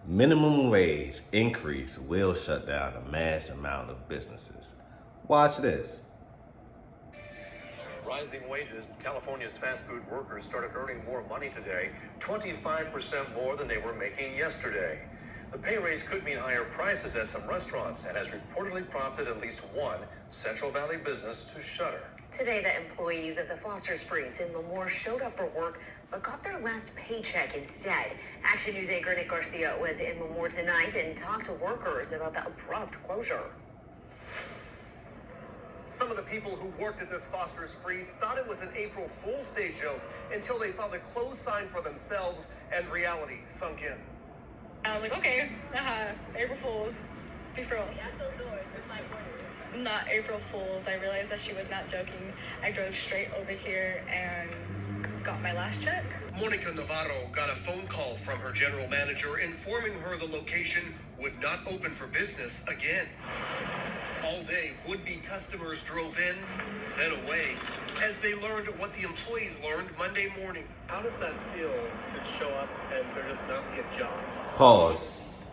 Minimum wage increase will shut down a mass amount of businesses. Watch this. Rising wages, California's fast food workers started earning more money today, 25% more than they were making yesterday. The pay raise could mean higher prices at some restaurants and has reportedly prompted at least one Central Valley business to shutter. Today, the employees of the Foster's Freeze in Lemoore showed up for work but got their last paycheck instead. Action News anchor Nick Garcia was in Lemoore tonight and talked to workers about the abrupt closure. Some of the people who worked at this Foster's Freeze thought it was an April Fool's Day joke until they saw the close sign for themselves and reality sunk in. I was like, okay, April Fool's, be for real. Not April Fool's. I realized that she was not joking. I drove straight over here and got my last check. Monica Navarro got a phone call from her general manager informing her the location would not open for business again. All day, would-be customers drove in, then away, as they learned what the employees learned Monday morning. How does that feel to show up and there just not be a job? Pause.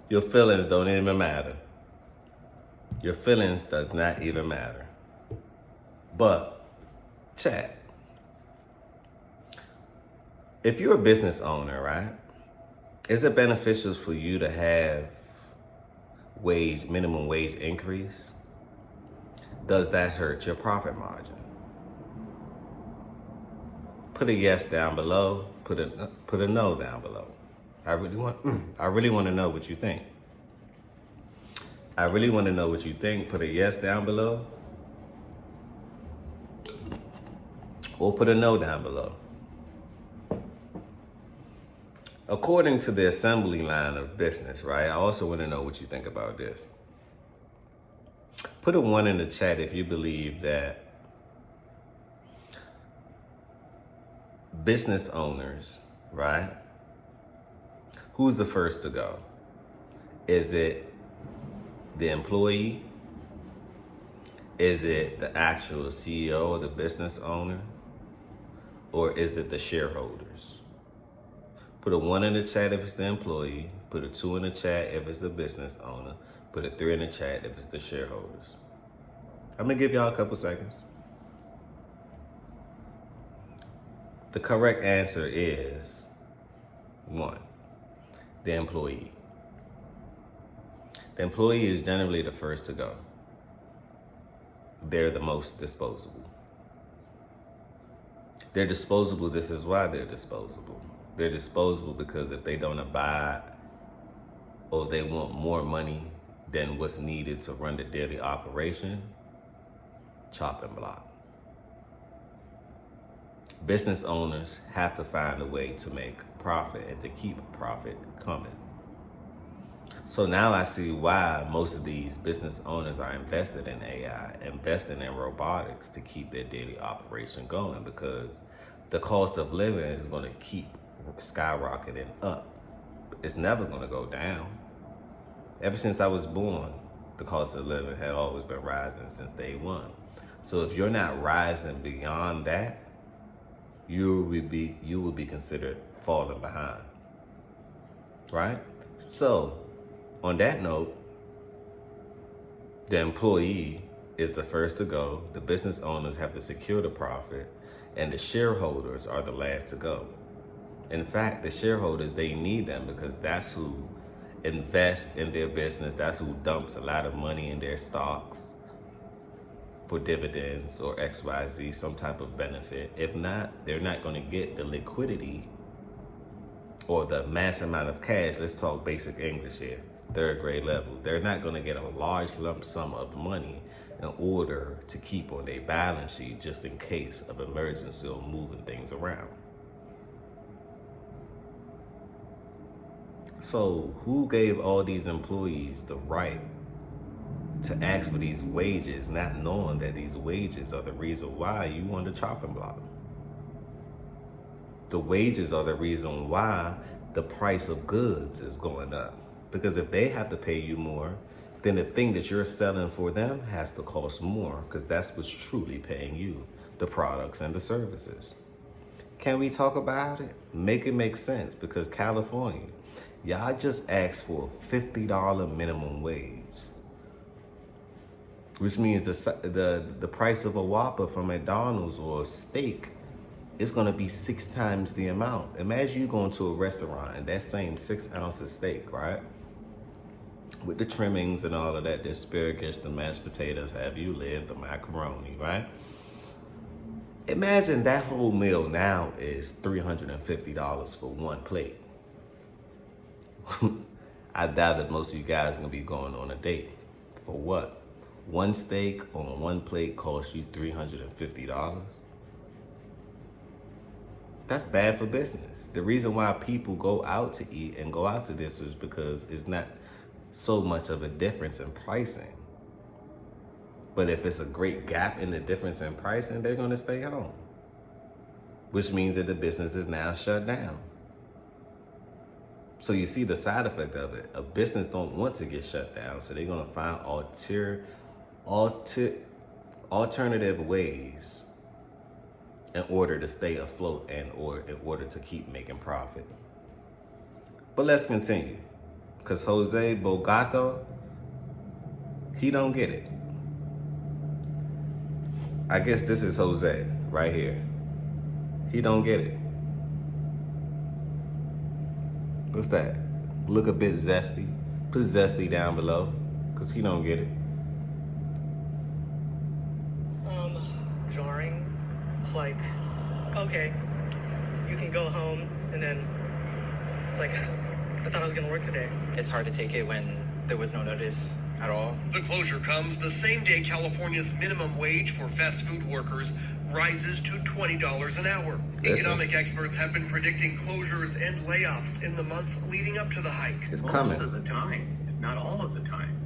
Your feelings don't even matter. Your feelings does not even matter. But, chat. If you're a business owner, right? Is it beneficial for you to have minimum wage increase? Does that hurt your profit margin? Put a yes down below. Put a no down below. I really want to know what you think. I really want to know what you think. Put a yes down below. Or put a no down below. According to the assembly line of business, right? I also want to know what you think about this. Put a 1 in the chat if you believe that business owners, right? Who's the first to go? Is it the employee? Is it the actual CEO or the business owner? Or is it the shareholders? Put a 1 in the chat if it's the employee. Put a 2 in the chat if it's the business owner. Put a 3 in the chat if it's the shareholders. I'm gonna give y'all a couple seconds. The correct answer is 1, the employee. The employee is generally the first to go. They're the most disposable. They're disposable. This is why they're disposable. They're disposable because if they don't abide or they want more money than what's needed to run the daily operation, chop and block. Business owners have to find a way to make profit and to keep profit coming. So now I see why most of these business owners are invested in AI, invested in robotics to keep their daily operation going, because the cost of living is going to keep skyrocketing up. It's never going to go down. Ever since I was born, the cost of living had always been rising since day one. So if you're not rising beyond that, you will be considered falling behind, right? So on that note, the employee is the first to go. The business owners have to secure the profit, and the shareholders are the last to go. In fact, the shareholders, they need them because that's who invests in their business. That's who dumps a lot of money in their stocks for dividends or XYZ, some type of benefit. If not, they're not going to get the liquidity or the mass amount of cash. Let's talk basic English here, 3rd grade level. They're not going to get a large lump sum of money in order to keep on their balance sheet just in case of emergency or moving things around. So who gave all these employees the right to ask for these wages, not knowing that these wages are the reason why you on the chopping block? The wages are the reason why the price of goods is going up. Because if they have to pay you more, then the thing that you're selling for them has to cost more, because that's what's truly paying you, the products and the services. Can we talk about it? Make it make sense, because California, y'all just asked for a $50 minimum wage, which means the price of a Whopper from McDonald's or a steak is gonna be 6 times the amount. Imagine you going to a restaurant and that same 6 ounce of steak, right? With the trimmings and all of that, the asparagus, the mashed potatoes, have you lived, the macaroni, right? Imagine that whole meal now is $350 for one plate. I doubt that most of you guys are gonna be going on a date. For what? One steak on one plate costs you $350? That's bad for business. The reason why people go out to eat and go out to this is because it's not so much of a difference in pricing. But if it's a great gap in the difference in pricing, they're gonna stay home, which means that the business is now shut down. So you see the side effect of it. A business don't want to get shut down, so they're gonna find alternative ways in order to stay afloat and or in order to keep making profit. But let's continue, because Jose Bogato, he don't get it. I guess this is Jose right here. He don't get it. What's that? Look a bit zesty. Put zesty down below, because he don't get it. Jarring. It's like, okay, you can go home, and then it's like, I thought I was gonna work today. It's hard to take it when there was no notice at all. The closure comes the same day California's minimum wage for fast food workers rises to $20 an hour. Economic experts have been predicting closures and layoffs in the months leading up to the hike. It's coming. Most of the time, not all of the time.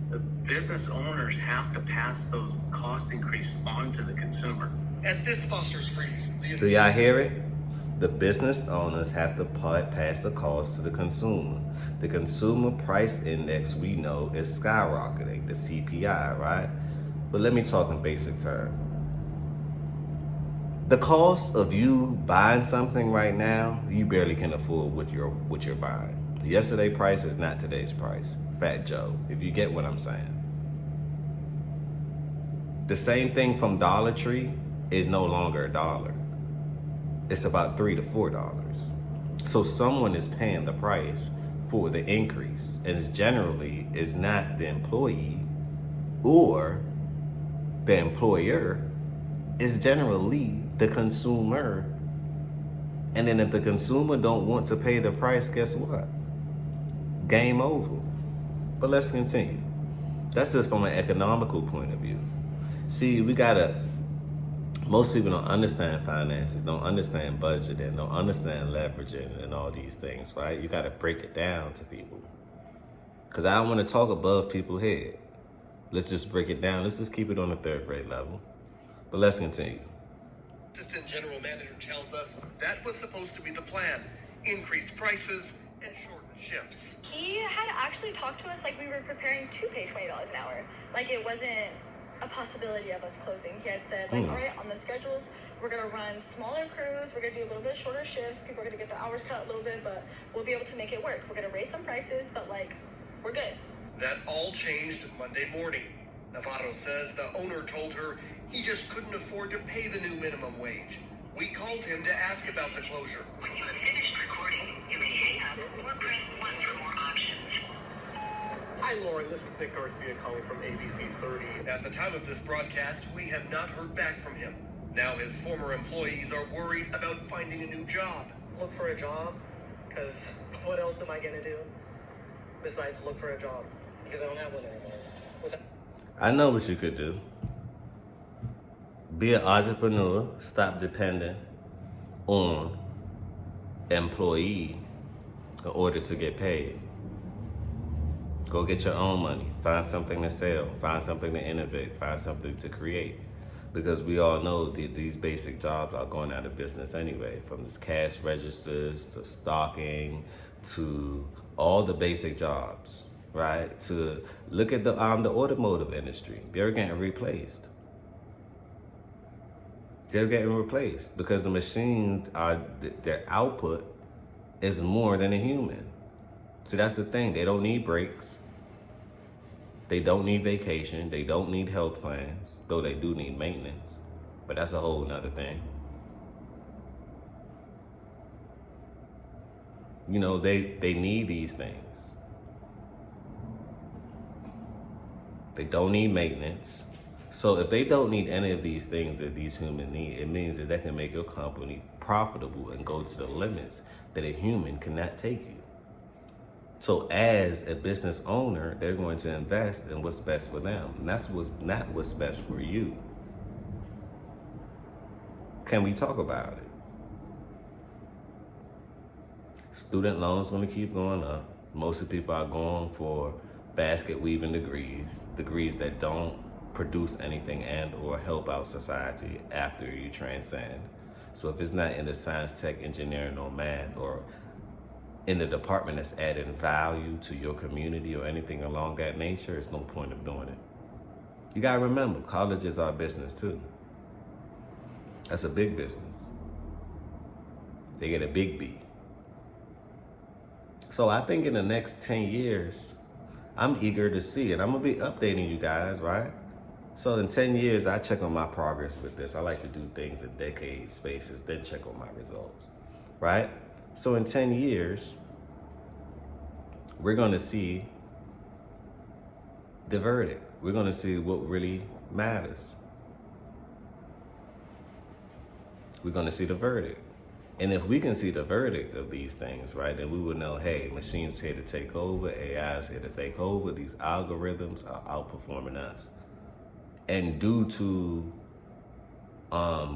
The business owners have to pass those cost increases on to the consumer. At this Foster's Freeze, Do y'all hear it? The business owners have to pass the cost to the consumer. The consumer price index, we know, is skyrocketing, the CPI, right? But let me talk in basic terms. The cost of you buying something right now, you barely can afford what you're buying. Yesterday's price is not today's price. Fat Joe, if you get what I'm saying. The same thing from Dollar Tree is no longer $1. It's about $3 to $4. So someone is paying the price for the increase, and it's generally is not the employee or the employer. It's generally the consumer. And then if the consumer don't want to pay the price, guess what? Game over. But let's continue. That's just from an economical point of view. See, most people don't understand finances, don't understand budgeting, don't understand leveraging and all these things, right? You gotta break it down to people. Because I don't want to talk above people's head. Let's just break it down. Let's just keep it on the third grade level. But let's continue. Assistant General Manager tells us that was supposed to be the plan. Increased prices and shortened shifts. He had actually talked to us like we were preparing to pay $20 an hour. Like it wasn't a possibility of us closing. He had said, like, all right, on the schedules, we're going to run smaller crews. We're going to do a little bit shorter shifts. People are going to get the hours cut a little bit, but we'll be able to make it work. We're going to raise some prices, but, like, we're good. That all changed Monday morning. Navarro says the owner told her he just couldn't afford to pay the new minimum wage. We called him to ask about the closure. When you have finished recording, you may hang up or press 1 for more options. Hi, Lauren. This is Nick Garcia calling from ABC 30. At the time of this broadcast, we have not heard back from him. Now his former employees are worried about finding a new job. Look for a job, because what else am I gonna do besides look for a job? Because I don't have one anymore. I know what you could do. Be an entrepreneur. Stop depending on employee in order to get paid. Go get your own money. Find something to sell. Find something to innovate. Find something to create. Because we all know that these basic jobs are going out of business anyway. From this cash registers to stocking to all the basic jobs, right? To look at the automotive industry. They're getting replaced. They're getting replaced because the machines are, their output is more than a human. So that's the thing. They don't need breaks. They don't need vacation. They don't need health plans, though they do need maintenance. But that's a whole nother thing. You know, they need these things. They don't need maintenance. So if they don't need any of these things that these humans need, it means that they can make your company profitable and go to the limits that a human cannot take you. So as a business owner, they're going to invest in what's best for them. And that's not what's best for you. Can we talk about it? Student loans going to keep going up. Most of the people are going for basket weaving degrees that don't produce anything and or help out society after you transcend. So if it's not in the science, tech, engineering, or math, or in the department that's adding value to your community or anything along that nature, it's no point of doing it. You gotta remember, colleges are business too. That's a big business. They get a big B. So I think in the next 10 years, I'm eager to see, and I'm gonna be updating you guys, right? So in 10 years, I check on my progress with this. I like to do things in decade spaces, then check on my results, right? So in 10 years, we're gonna see the verdict. We're gonna see what really matters. We're gonna see the verdict. And if we can see the verdict of these things, right, then we will know, hey, machines here to take over, AI is here to take over, these algorithms are outperforming us. And due to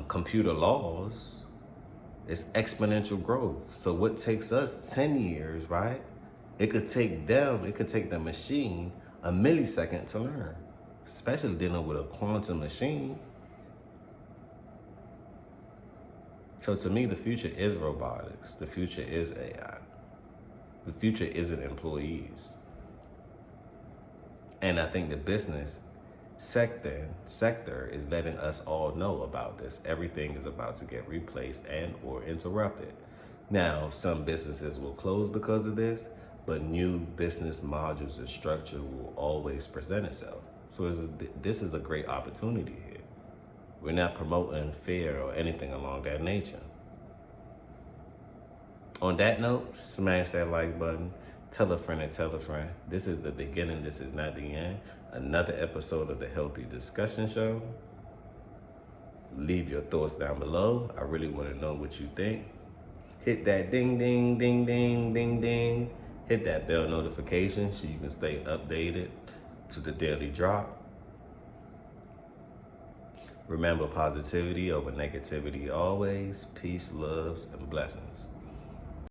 computer laws, it's exponential growth. So what takes us 10 years, right, it could take the machine a millisecond to learn, especially dealing with a quantum machine. So to me, the future is robotics. The future is AI. The future isn't employees. And I think the business sector is letting us all know about this. Everything is about to get replaced and or interrupted. Now, some businesses will close because of this, but new business modules and structure will always present itself. So this is a great opportunity here. We're not promoting fear or anything along that nature. On that note, smash that like button. Tell a friend and tell a friend. This is the beginning. This is not the end. Another episode of the Healthy Discussion Show. Leave your thoughts down below. I really want to know what you think. Hit that ding, ding, ding, ding, ding, ding. Hit that bell notification so you can stay updated to the daily drop. Remember, positivity over negativity always. Peace, loves, and blessings.